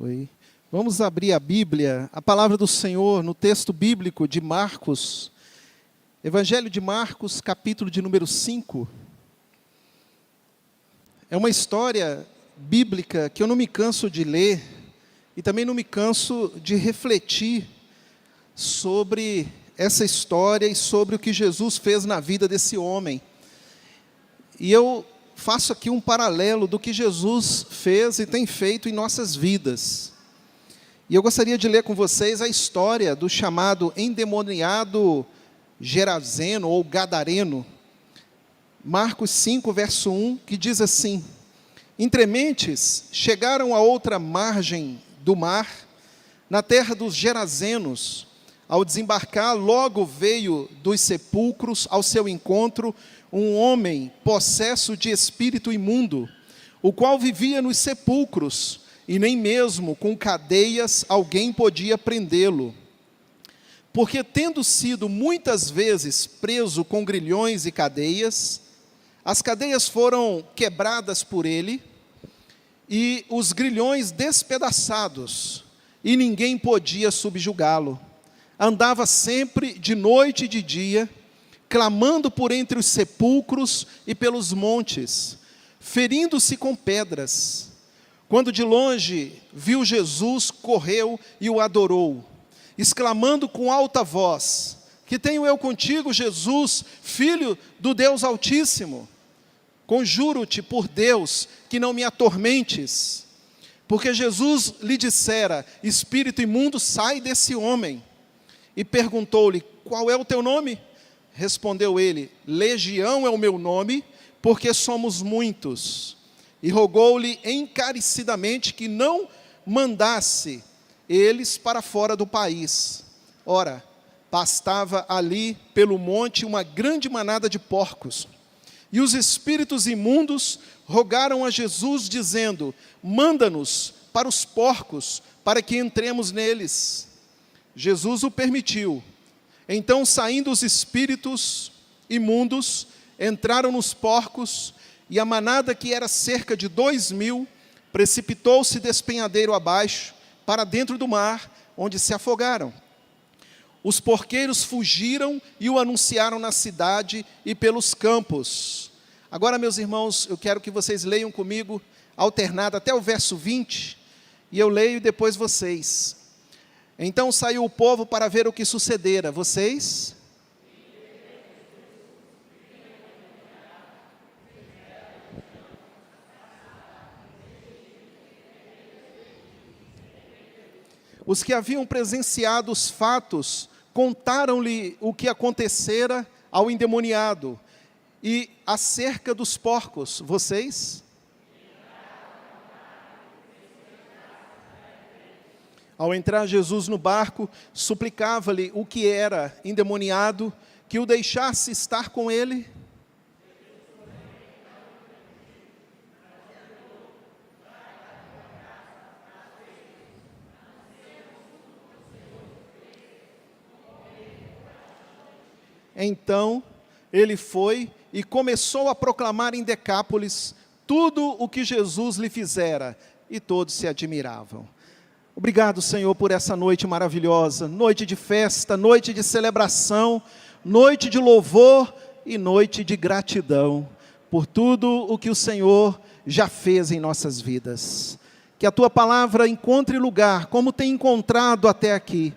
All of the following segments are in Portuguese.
Oi. Vamos abrir a Bíblia, a palavra do Senhor, no texto bíblico de Marcos, Evangelho de Marcos, capítulo de número 5. É uma história bíblica que eu não me canso de ler e também não me canso de refletir sobre essa história e sobre o que Jesus fez na vida desse homem. E eu faço aqui um paralelo do que Jesus fez e tem feito em nossas vidas. E eu gostaria de ler com vocês a história do chamado endemoniado Gerazeno ou Gadareno. Marcos 5, verso 1, que diz assim: Entrementes chegaram a outra margem do mar, na terra dos Gerazenos. Ao desembarcar, logo veio dos sepulcros ao seu encontro um homem possesso de espírito imundo, o qual vivia nos sepulcros, e nem mesmo com cadeias alguém podia prendê-lo. Porque, tendo sido muitas vezes preso com grilhões e cadeias, as cadeias foram quebradas por ele, e os grilhões despedaçados, e ninguém podia subjugá-lo. Andava sempre de noite e de dia, clamando por entre os sepulcros e pelos montes, ferindo-se com pedras. Quando de longe viu Jesus, correu e o adorou, exclamando com alta voz: Que tenho eu contigo, Jesus, Filho do Deus Altíssimo? Conjuro-te por Deus que não me atormentes. Porque Jesus lhe dissera: Espírito imundo, sai desse homem. E perguntou-lhe: Qual é o teu nome? Respondeu ele: Legião é o meu nome, porque somos muitos. E rogou-lhe encarecidamente que não mandasse eles para fora do país. Ora, pastava ali pelo monte uma grande manada de porcos. E os espíritos imundos rogaram a Jesus, dizendo: Manda-nos para os porcos, para que entremos neles. Jesus o permitiu. Então, saindo os espíritos imundos, entraram nos porcos, e a manada, que era cerca de 2.000, precipitou-se despenhadeiro abaixo, para dentro do mar, onde se afogaram. Os porqueiros fugiram e o anunciaram na cidade e pelos campos. Agora, meus irmãos, eu quero que vocês leiam comigo, alternado até o verso 20, e eu leio e depois vocês. Então saiu o povo para ver o que sucedera. Vocês? Os que haviam presenciado os fatos contaram-lhe o que acontecera ao endemoniado e acerca dos porcos. Vocês? Ao entrar Jesus no barco, suplicava-lhe o que era endemoniado, que o deixasse estar com ele. Então, ele foi e começou a proclamar em Decápolis tudo o que Jesus lhe fizera, e todos se admiravam. Obrigado, Senhor, por essa noite maravilhosa, noite de festa, noite de celebração, noite de louvor e noite de gratidão, por tudo o que o Senhor já fez em nossas vidas. Que a Tua palavra encontre lugar, como tem encontrado até aqui,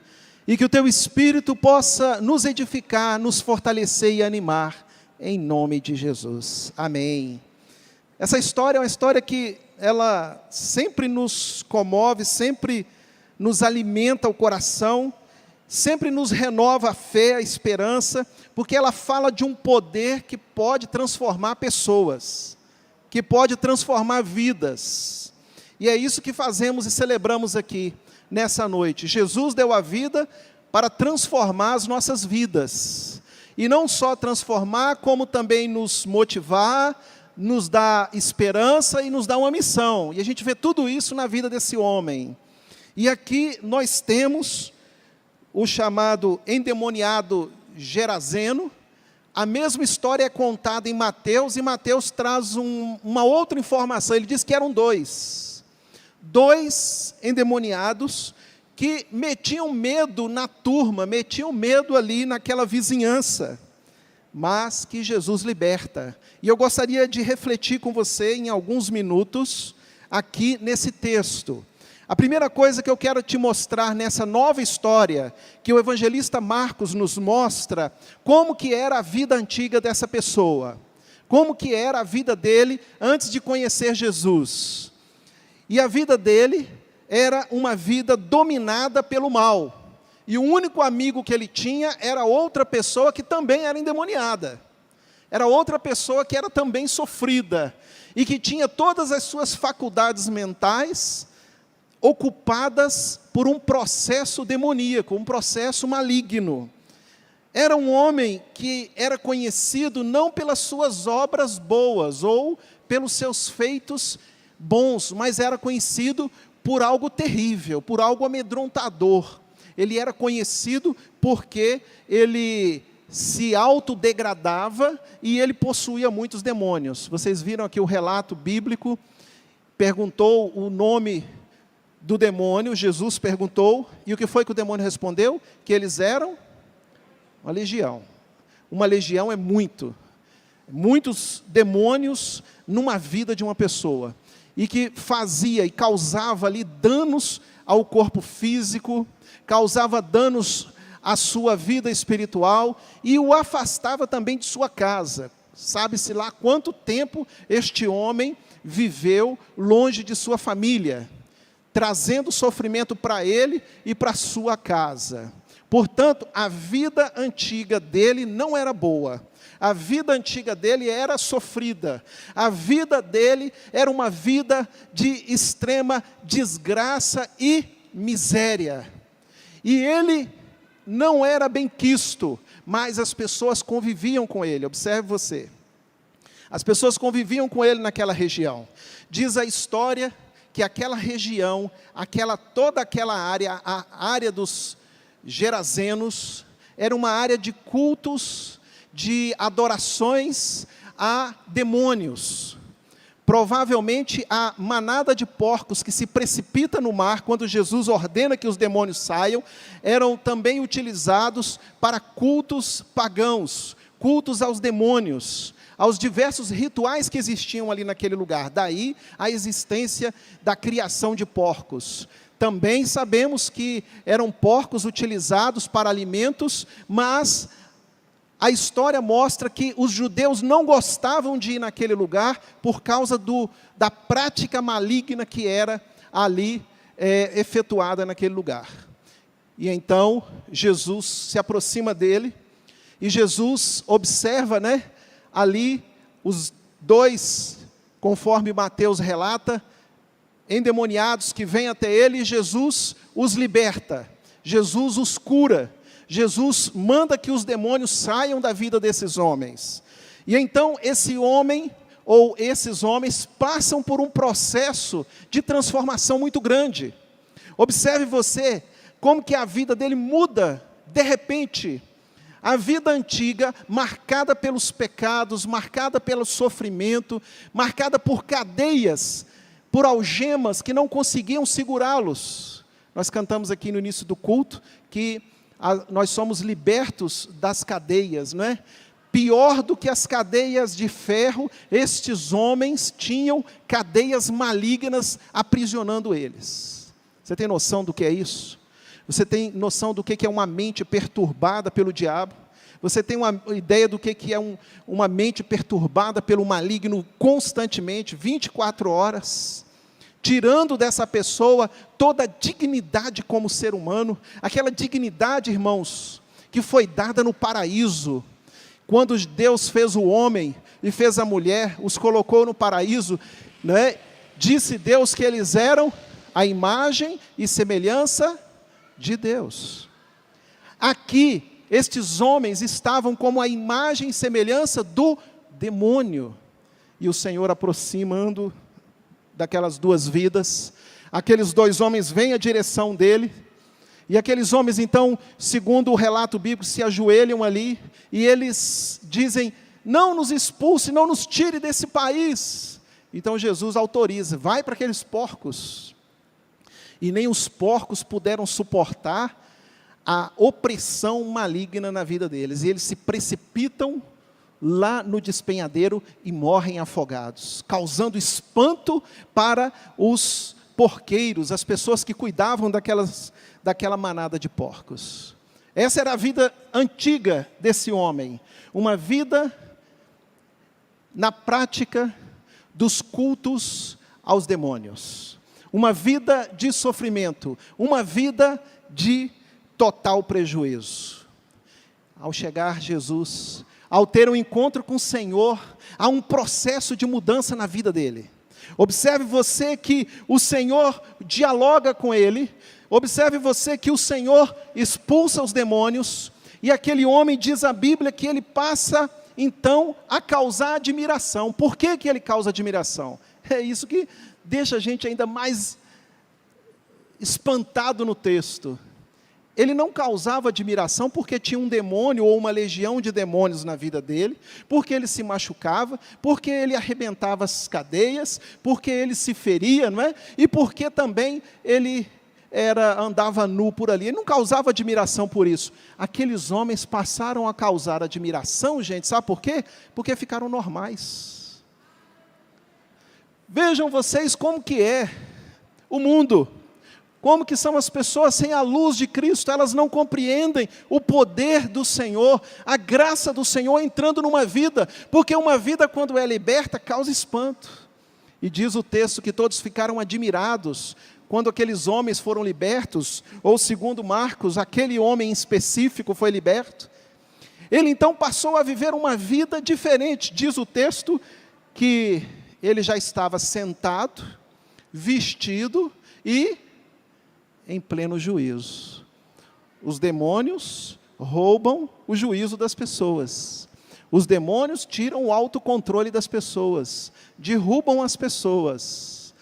e que o Teu Espírito possa nos edificar, nos fortalecer e animar, em nome de Jesus. Amém. Essa história é uma história que ela sempre nos comove, sempre nos alimenta o coração, sempre nos renova a fé, a esperança, porque ela fala de um poder que pode transformar pessoas, que pode transformar vidas. E é isso que fazemos e celebramos aqui, nessa noite. Jesus deu a vida para transformar as nossas vidas. E não só transformar, como também nos motivar, nos dá esperança e nos dá uma missão. E a gente vê tudo isso na vida desse homem. E aqui nós temos o chamado endemoniado Gerazeno. A mesma história é contada em Mateus, e Mateus traz uma outra informação. Ele diz que eram dois 2 endemoniados que metiam medo na turma, metiam medo ali naquela vizinhança, mas que Jesus liberta. E eu gostaria de refletir com você em alguns minutos, aqui nesse texto. A primeira coisa que eu quero te mostrar nessa nova história, que o evangelista Marcos nos mostra, como que era a vida antiga dessa pessoa, como que era a vida dele antes de conhecer Jesus. E a vida dele era uma vida dominada pelo mal. E o único amigo que ele tinha era outra pessoa que também era endemoniada. Era outra pessoa que era também sofrida. E que tinha todas as suas faculdades mentais ocupadas por um processo demoníaco, um processo maligno. Era um homem que era conhecido não pelas suas obras boas ou pelos seus feitos bons, mas era conhecido por algo terrível, por algo amedrontador. Ele era conhecido porque ele se autodegradava e ele possuía muitos demônios. Vocês viram aqui o relato bíblico, perguntou o nome do demônio, Jesus perguntou, e o que foi que o demônio respondeu? Que eles eram uma legião. Uma legião é muitos demônios numa vida de uma pessoa, e que fazia e causava ali danos ao corpo físico, causava danos à sua vida espiritual, e o afastava também de sua casa. Sabe-se lá quanto tempo este homem viveu longe de sua família, trazendo sofrimento para ele e para sua casa. Portanto, a vida antiga dele não era boa. A vida antiga dele era sofrida. A vida dele era uma vida de extrema desgraça e miséria. E ele não era bem quisto, mas as pessoas conviviam com ele. Observe você. As pessoas conviviam com ele naquela região. Diz a história que aquela região, toda aquela área, a área dos Gerazenos, era uma área de cultos, de adorações a demônios. Provavelmente a manada de porcos que se precipita no mar, quando Jesus ordena que os demônios saiam, eram também utilizados para cultos pagãos, cultos aos demônios, aos diversos rituais que existiam ali naquele lugar. Daí a existência da criação de porcos. Também sabemos que eram porcos utilizados para alimentos, mas a história mostra que os judeus não gostavam de ir naquele lugar por causa da prática maligna que era ali efetuada naquele lugar. E então Jesus se aproxima dele, e Jesus observa, ali os 2, conforme Mateus relata, endemoniados que vêm até ele, e Jesus os liberta, Jesus os cura, Jesus manda que os demônios saiam da vida desses homens. E então esse homem, ou esses homens, passam por um processo de transformação muito grande. Observe você, como que a vida dele muda, de repente. A vida antiga, marcada pelos pecados, marcada pelo sofrimento, marcada por cadeias, por algemas que não conseguiam segurá-los. Nós cantamos aqui no início do culto que nós somos libertos das cadeias, não é? Pior do que as cadeias de ferro, estes homens tinham cadeias malignas aprisionando eles. Você tem noção do que é isso? Você tem noção do que é uma mente perturbada pelo diabo? Você tem uma ideia do que é uma mente perturbada pelo maligno constantemente, 24 horas? Tirando dessa pessoa toda a dignidade como ser humano, aquela dignidade, irmãos, que foi dada no paraíso. Quando Deus fez o homem e fez a mulher, os colocou no paraíso, disse Deus que eles eram a imagem e semelhança de Deus. Aqui, estes homens estavam como a imagem e semelhança do demônio. E o Senhor, aproximando daquelas 2 vidas, aqueles 2 homens vêm à direção dele, e aqueles homens então, segundo o relato bíblico, se ajoelham ali, e eles dizem: não nos expulse, não nos tire desse país. Então Jesus autoriza: vai para aqueles porcos, e nem os porcos puderam suportar a opressão maligna na vida deles. E eles se precipitam lá no despenhadeiro e morrem afogados, causando espanto para os porqueiros, as pessoas que cuidavam daquela manada de porcos. Essa era a vida antiga desse homem, uma vida na prática dos cultos aos demônios, uma vida de sofrimento, uma vida de total prejuízo. Ao chegar Jesus, ao ter um encontro com o Senhor, há um processo de mudança na vida dele. Observe você que o Senhor dialoga com ele, observe você que o Senhor expulsa os demônios, e aquele homem, diz a Bíblia, que ele passa então a causar admiração. Por que ele causa admiração? É isso que deixa a gente ainda mais espantado no texto. Ele não causava admiração porque tinha um demônio ou uma legião de demônios na vida dele, porque ele se machucava, porque ele arrebentava as cadeias, porque ele se feria, não é? E porque também ele andava nu por ali. Ele não causava admiração por isso. Aqueles homens passaram a causar admiração, gente, sabe por quê? Porque ficaram normais. Vejam vocês como que é o mundo. Como que são as pessoas sem a luz de Cristo, elas não compreendem o poder do Senhor, a graça do Senhor entrando numa vida, porque uma vida quando é liberta causa espanto. E diz o texto que todos ficaram admirados quando aqueles homens foram libertos, ou segundo Marcos, aquele homem em específico foi liberto. Ele então passou a viver uma vida diferente, diz o texto que ele já estava sentado, vestido e em pleno juízo. Os demônios roubam o juízo das pessoas. Os demônios tiram o autocontrole das pessoas, derrubam as pessoas,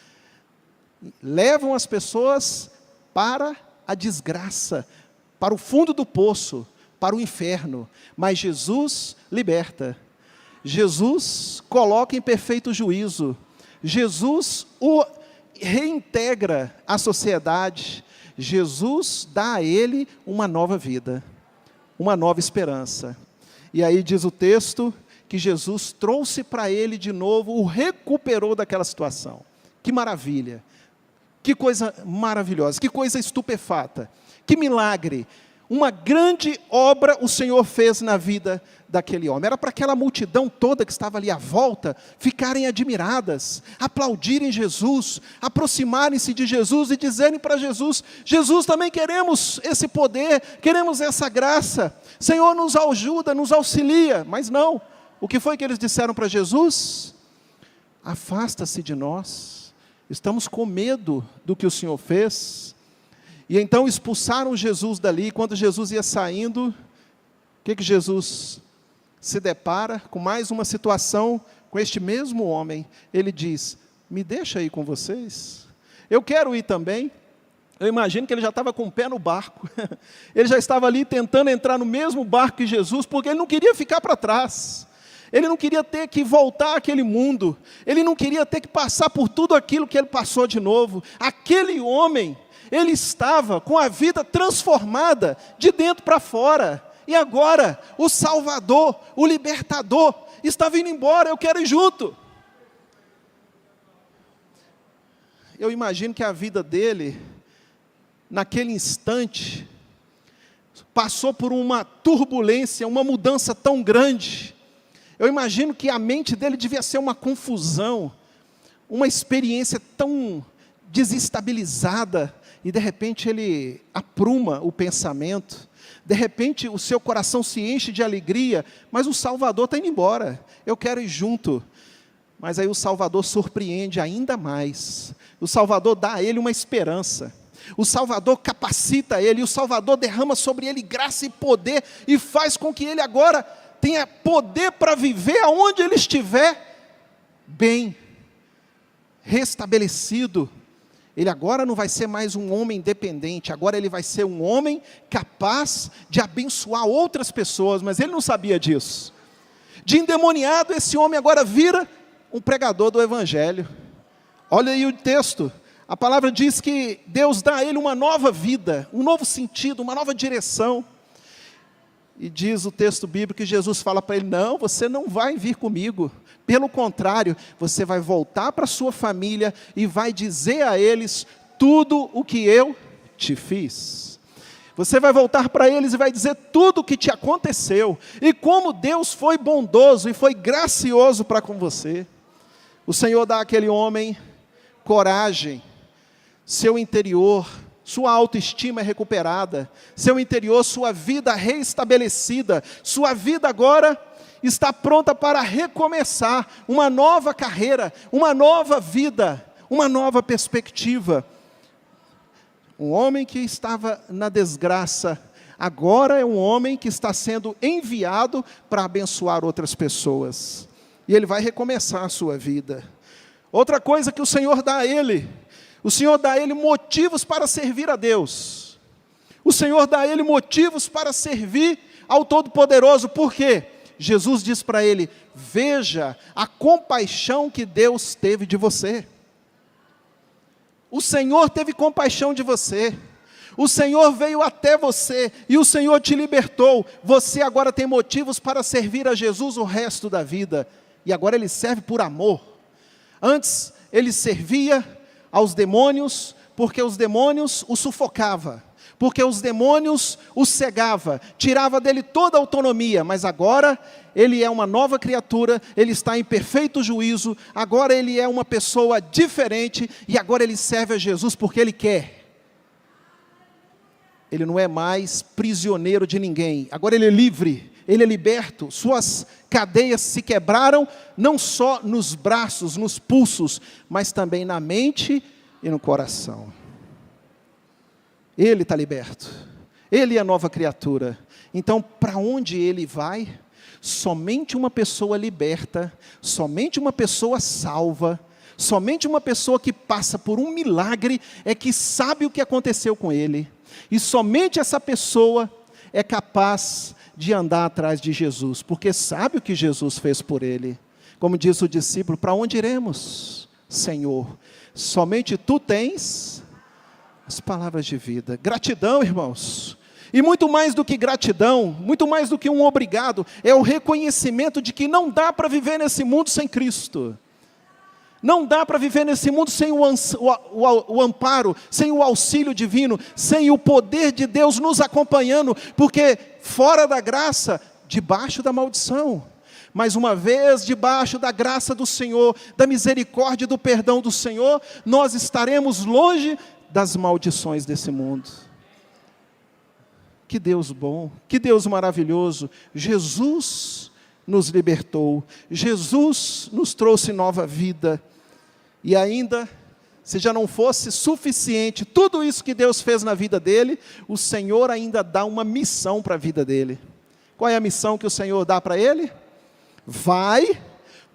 levam as pessoas para a desgraça, para o fundo do poço, para o inferno. Mas Jesus liberta. Jesus coloca em perfeito juízo. Jesus o reintegra à sociedade. Jesus dá a ele uma nova vida, uma nova esperança. E aí diz o texto que Jesus trouxe para ele de novo, o recuperou daquela situação. Que maravilha, que coisa maravilhosa, que coisa estupefata, que milagre. Uma grande obra o Senhor fez na vida daquele homem. Era para aquela multidão toda que estava ali à volta ficarem admiradas, aplaudirem Jesus, aproximarem-se de Jesus e dizerem para Jesus: Jesus, também queremos esse poder, queremos essa graça, Senhor, nos ajuda, nos auxilia. Mas não, o que foi que eles disseram para Jesus? Afasta-se de nós, estamos com medo do que o Senhor fez. E então expulsaram Jesus dali. Quando Jesus ia saindo, o que Jesus se depara? Com mais uma situação com este mesmo homem. Ele diz: me deixa ir com vocês, eu quero ir também. Eu imagino que ele já estava com o pé no barco, ele já estava ali tentando entrar no mesmo barco que Jesus, porque ele não queria ficar para trás, ele não queria ter que voltar àquele mundo, ele não queria ter que passar por tudo aquilo que ele passou de novo. Aquele homem, ele estava com a vida transformada de dentro para fora, e agora o Salvador, o Libertador, está vindo embora. Eu quero ir junto. Eu imagino que a vida dele, naquele instante, passou por uma turbulência, uma mudança tão grande. Eu imagino que a mente dele devia ser uma confusão, uma experiência tão desestabilizada, e de repente ele apruma o pensamento, de repente o seu coração se enche de alegria, mas o Salvador está indo embora, eu quero ir junto. Mas aí o Salvador surpreende ainda mais, o Salvador dá a ele uma esperança, o Salvador capacita ele, o Salvador derrama sobre ele graça e poder, e faz com que ele agora tenha poder para viver aonde ele estiver, bem, restabelecido. Ele agora não vai ser mais um homem dependente, agora ele vai ser um homem capaz de abençoar outras pessoas, mas ele não sabia disso. De endemoniado, esse homem agora vira um pregador do Evangelho. Olha aí o texto, A palavra diz que Deus dá a ele uma nova vida, um novo sentido, uma nova direção. E diz o texto bíblico que Jesus fala para ele: não, você não vai vir comigo. Pelo contrário, você vai voltar para a sua família e vai dizer a eles tudo o que eu te fiz. Você vai voltar para eles e vai dizer tudo o que te aconteceu. E como Deus foi bondoso e foi gracioso para com você. O Senhor dá àquele homem coragem, seu interior, sua autoestima é recuperada, seu interior, sua vida reestabelecida, sua vida agora está pronta para recomeçar, uma nova carreira, uma nova vida, uma nova perspectiva. Um homem que estava na desgraça, agora é um homem que está sendo enviado para abençoar outras pessoas. E ele vai recomeçar a sua vida. Outra coisa que o Senhor dá a ele, o Senhor dá a ele motivos para servir a Deus. O Senhor dá a ele motivos para servir ao Todo-Poderoso. Por quê? Jesus diz para ele: veja a compaixão que Deus teve de você. O Senhor teve compaixão de você. O Senhor veio até você e o Senhor te libertou. Você agora tem motivos para servir a Jesus o resto da vida. E agora ele serve por amor. Antes ele servia aos demônios porque os demônios o sufocavam, porque os demônios o cegavam, tirava dele toda a autonomia, mas agora ele é uma nova criatura, ele está em perfeito juízo, agora ele é uma pessoa diferente, e agora ele serve a Jesus porque ele quer. Ele não é mais prisioneiro de ninguém, agora ele é livre, ele é liberto, suas cadeias se quebraram, não só nos braços, nos pulsos, mas também na mente e no coração. Ele está liberto, ele é a nova criatura. Então, para onde ele vai, somente uma pessoa liberta, somente uma pessoa salva, somente uma pessoa que passa por um milagre é que sabe o que aconteceu com ele. E somente essa pessoa é capaz de andar atrás de Jesus, porque sabe o que Jesus fez por ele. Como diz o discípulo: para onde iremos, Senhor? Somente Tu tens as palavras de vida. Gratidão, irmãos. E muito mais do que gratidão, muito mais do que um obrigado, é o reconhecimento de que não dá para viver nesse mundo sem Cristo. Não dá para viver nesse mundo sem o amparo, sem o auxílio divino, sem o poder de Deus nos acompanhando, porque fora da graça, debaixo da maldição. Mas uma vez debaixo da graça do Senhor, da misericórdia e do perdão do Senhor, nós estaremos longe das maldições desse mundo. Que Deus bom, que Deus maravilhoso. Jesus nos libertou, Jesus nos trouxe nova vida. E ainda, se já não fosse suficiente tudo isso que Deus fez na vida dele, o Senhor ainda dá uma missão para a vida dele. Qual é a missão que o Senhor dá para ele? Vai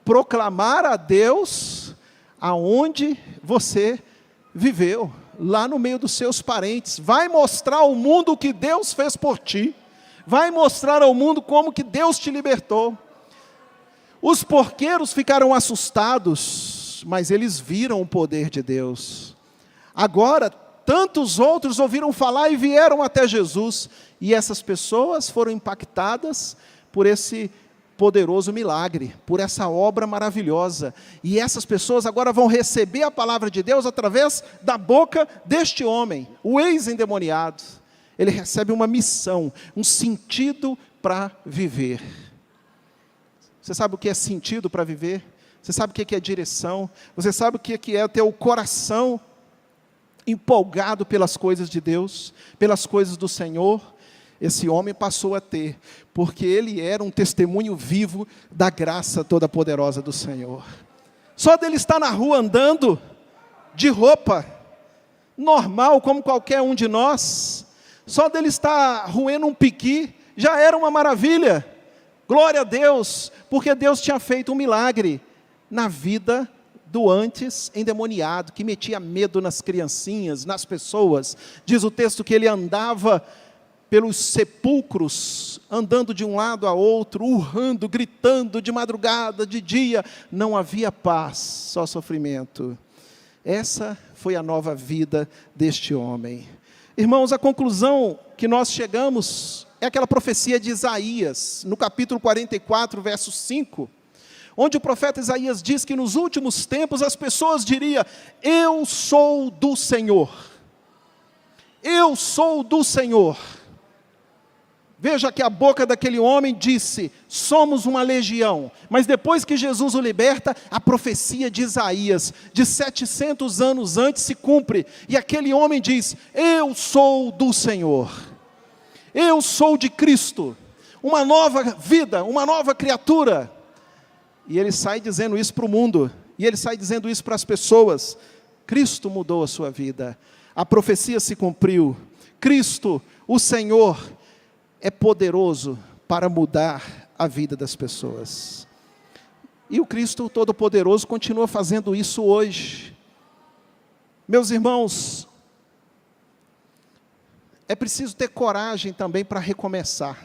proclamar a Deus aonde você viveu, lá no meio dos seus parentes. Vai mostrar ao mundo o que Deus fez por ti. Vai mostrar ao mundo como que Deus te libertou. Os porqueiros ficaram assustados, mas eles viram o poder de Deus. Agora, tantos outros ouviram falar e vieram até Jesus. E essas pessoas foram impactadas por esse poderoso milagre, por essa obra maravilhosa. E essas pessoas agora vão receber a palavra de Deus através da boca deste homem, o ex-endemoniado. Ele recebe uma missão, um sentido para viver. Você sabe o que é sentido para viver? Você sabe o que é direção? Você sabe o que é ter o coração empolgado pelas coisas de Deus, pelas coisas do Senhor? Esse homem passou a ter, porque ele era um testemunho vivo da graça toda poderosa do Senhor. Só dele estar na rua andando, de roupa, normal como qualquer um de nós, só dele estar roendo um piqui, já era uma maravilha. Glória a Deus, porque Deus tinha feito um milagre na vida do antes endemoniado, que metia medo nas criancinhas, nas pessoas. Diz o texto que ele andava pelos sepulcros, andando de um lado a outro, urrando, gritando de madrugada, de dia, não havia paz, só sofrimento. Essa foi a nova vida deste homem. Irmãos, a conclusão que nós chegamos é aquela profecia de Isaías, no capítulo 44, verso 5, onde o profeta Isaías diz que nos últimos tempos as pessoas diriam: eu sou do Senhor. Eu sou do Senhor. Veja que a boca daquele homem disse: somos uma legião. Mas depois que Jesus o liberta, a profecia de Isaías, de 700 anos antes, se cumpre. E aquele homem diz: eu sou do Senhor. Eu sou de Cristo. Uma nova vida, uma nova criatura. E ele sai dizendo isso para o mundo. E ele sai dizendo isso para as pessoas. Cristo mudou a sua vida. A profecia se cumpriu. Cristo, o Senhor, é poderoso para mudar a vida das pessoas. E o Cristo Todo-Poderoso continua fazendo isso hoje. Meus irmãos, é preciso ter coragem também para recomeçar.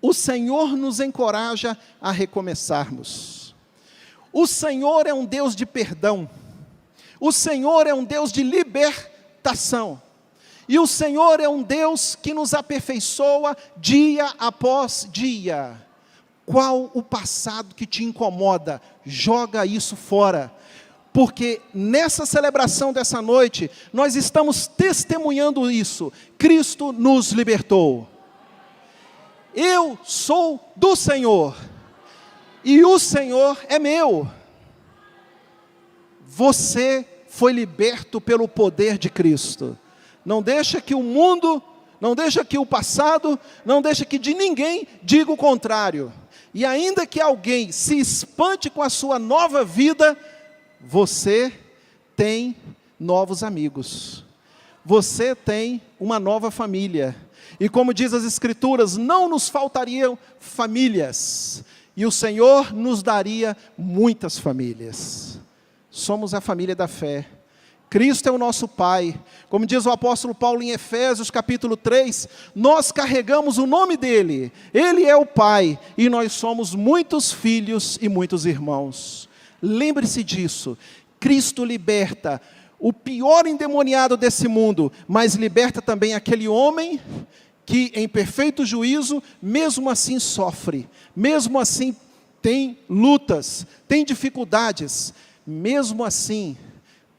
O Senhor nos encoraja a recomeçarmos. O Senhor é um Deus de perdão. O Senhor é um Deus de libertação. E o Senhor é um Deus que nos aperfeiçoa dia após dia. Qual o passado que te incomoda? Joga isso fora. Porque nessa celebração dessa noite, nós estamos testemunhando isso. Cristo nos libertou. Eu sou do Senhor. E o Senhor é meu. Você foi liberto pelo poder de Cristo. Não deixa que o mundo, não deixa que o passado, não deixa que de ninguém diga o contrário. E ainda que alguém se espante com a sua nova vida, você tem novos amigos. Você tem uma nova família. E como diz as Escrituras, não nos faltariam famílias. E o Senhor nos daria muitas famílias. Somos a família da fé. Cristo é o nosso Pai. Como diz o apóstolo Paulo em Efésios capítulo 3, nós carregamos o nome dEle. Ele é o Pai, e nós somos muitos filhos e muitos irmãos. Lembre-se disso. Cristo liberta o pior endemoniado desse mundo, mas liberta também aquele homem que em perfeito juízo, mesmo assim sofre, mesmo assim tem lutas, tem dificuldades, mesmo assim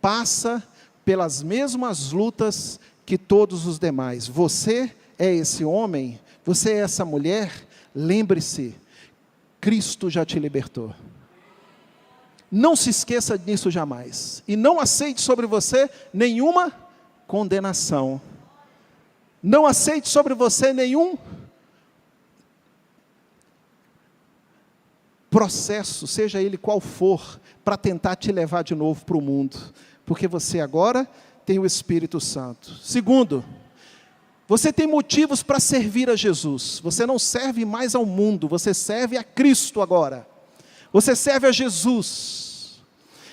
passa pelas mesmas lutas que todos os demais. Você é esse homem, você é essa mulher, lembre-se, Cristo já te libertou. Não se esqueça disso jamais. E não aceite sobre você nenhuma condenação. Não aceite sobre você nenhum processo, seja ele qual for, para tentar te levar de novo para o mundo. Porque você agora tem o Espírito Santo. Segundo, você tem motivos para servir a Jesus. Você não serve mais ao mundo, você serve a Cristo agora. Você serve a Jesus.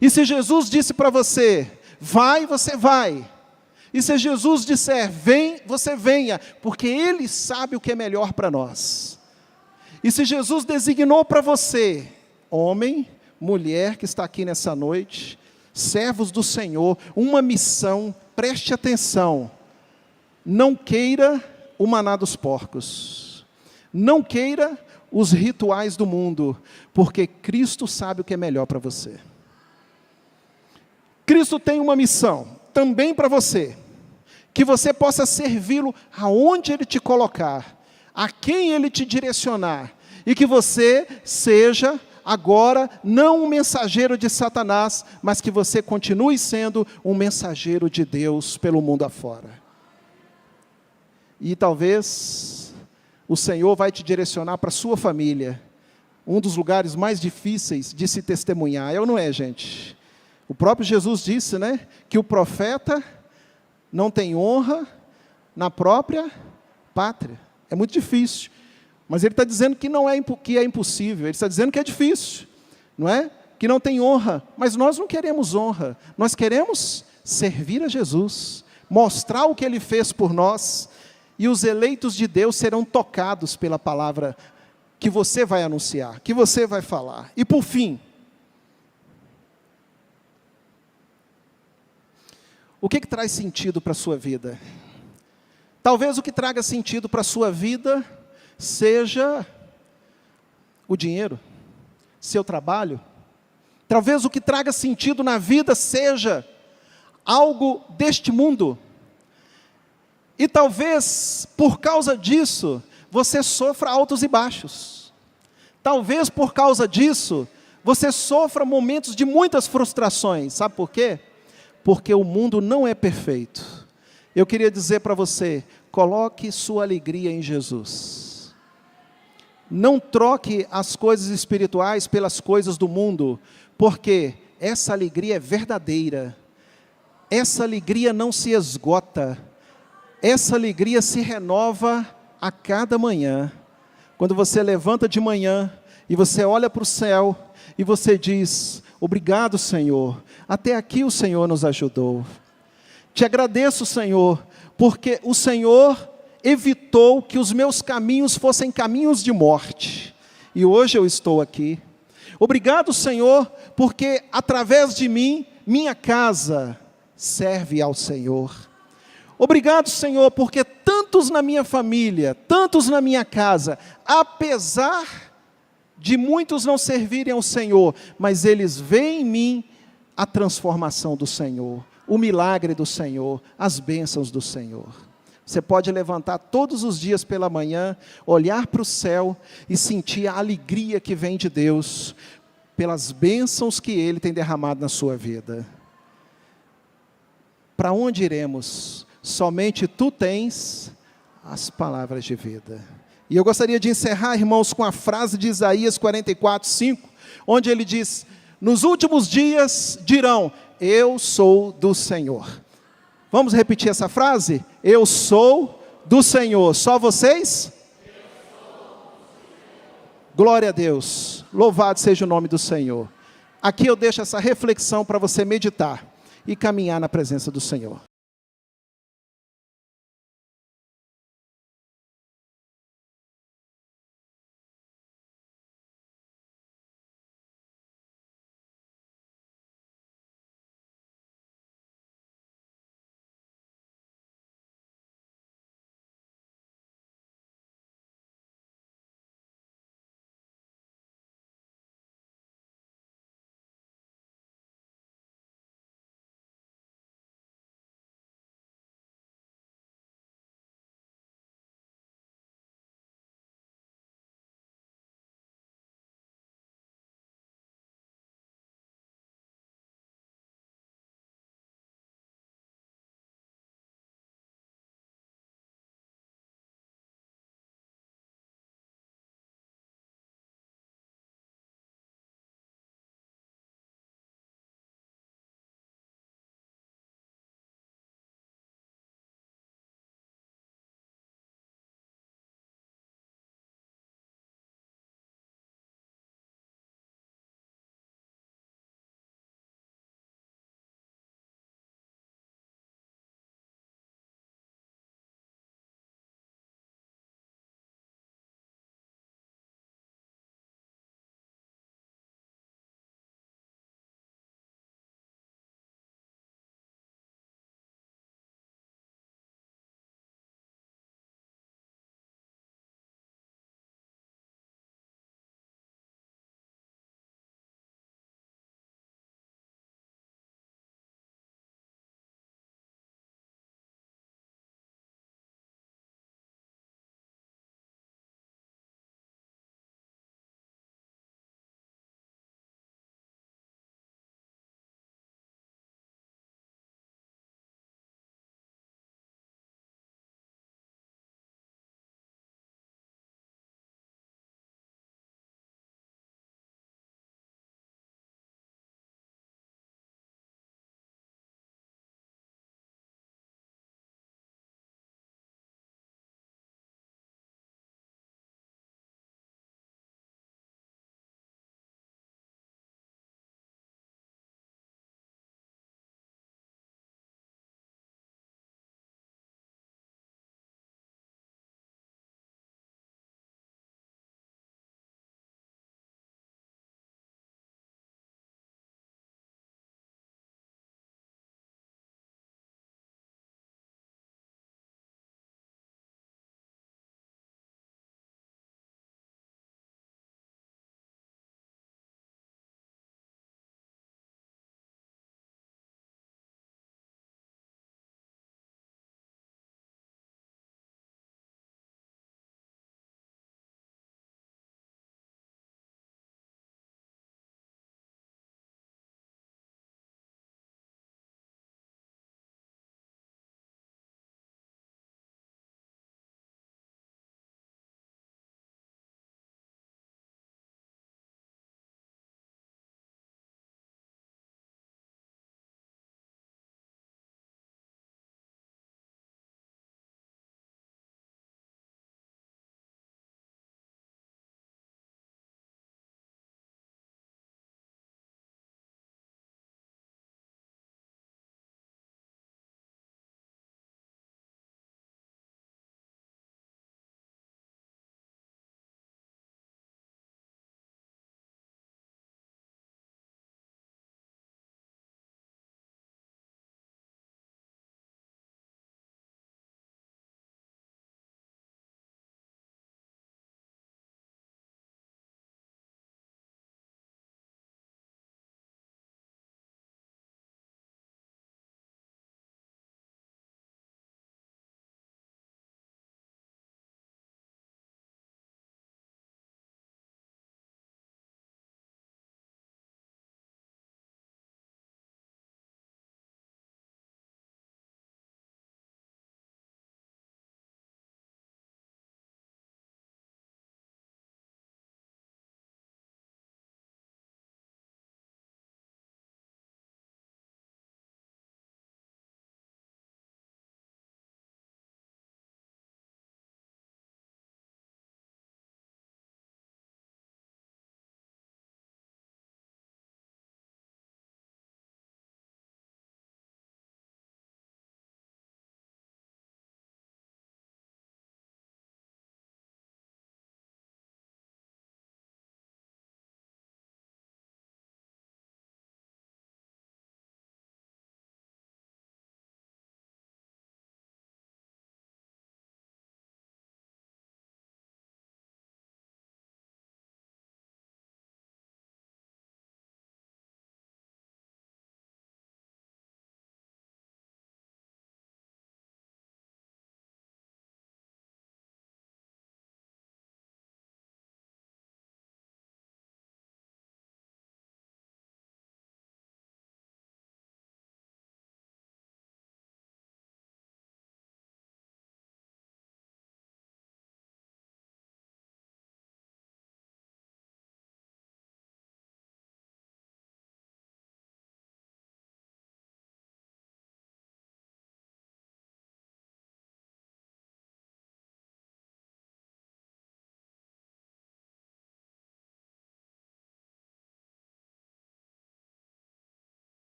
E se Jesus disse para você, vai, você vai. E se Jesus disser, vem, você venha. Porque Ele sabe o que é melhor para nós. E se Jesus designou para você, homem, mulher que está aqui nessa noite, servos do Senhor, uma missão, preste atenção. Não queira o maná dos porcos. Não queira os rituais do mundo, porque Cristo sabe o que é melhor para você. Cristo tem uma missão, também para você, que você possa servi-lo aonde Ele te colocar, a quem Ele te direcionar, e que você seja agora não um mensageiro de Satanás, mas que você continue sendo um mensageiro de Deus pelo mundo afora. E talvez o Senhor vai te direcionar para a sua família, um dos lugares mais difíceis de se testemunhar, é ou não é, gente? O próprio Jesus disse, né, que o profeta não tem honra na própria pátria. É muito difícil. Mas ele está dizendo que não é, que é impossível, ele está dizendo que é difícil, não é? Que não tem honra, mas nós não queremos honra, nós queremos servir a Jesus, mostrar o que Ele fez por nós, e os eleitos de Deus serão tocados pela palavra que você vai anunciar, que você vai falar. E por fim, O que traz sentido para a sua vida? Talvez o que traga sentido para a sua vida seja o dinheiro, seu trabalho. Talvez o que traga sentido na vida seja algo deste mundo. E talvez, por causa disso, você sofra altos e baixos. Talvez, por causa disso, você sofra momentos de muitas frustrações. Sabe por quê? Porque o mundo não é perfeito. Eu queria dizer para você, coloque sua alegria em Jesus. Não troque as coisas espirituais pelas coisas do mundo, porque essa alegria é verdadeira. Essa alegria não se esgota. Essa alegria se renova a cada manhã. Quando você levanta de manhã e você olha para o céu e você diz: obrigado, Senhor, até aqui o Senhor nos ajudou. Te agradeço, Senhor, porque o Senhor evitou que os meus caminhos fossem caminhos de morte. E hoje eu estou aqui. Obrigado, Senhor, porque através de mim, minha casa serve ao Senhor. Obrigado, Senhor, porque tantos na minha família, tantos na minha casa, apesar de muitos não servirem ao Senhor, mas eles veem em mim a transformação do Senhor, o milagre do Senhor, as bênçãos do Senhor. Você pode levantar todos os dias pela manhã, olhar para o céu e sentir a alegria que vem de Deus, pelas bênçãos que Ele tem derramado na sua vida. Para onde iremos? Somente Tu tens as palavras de vida. E eu gostaria de encerrar, irmãos, com a frase de Isaías 44:5, onde ele diz: nos últimos dias dirão, eu sou do Senhor. Vamos repetir essa frase? Eu sou do Senhor. Só vocês? Glória a Deus. Louvado seja o nome do Senhor. Aqui eu deixo essa reflexão para você meditar e caminhar na presença do Senhor.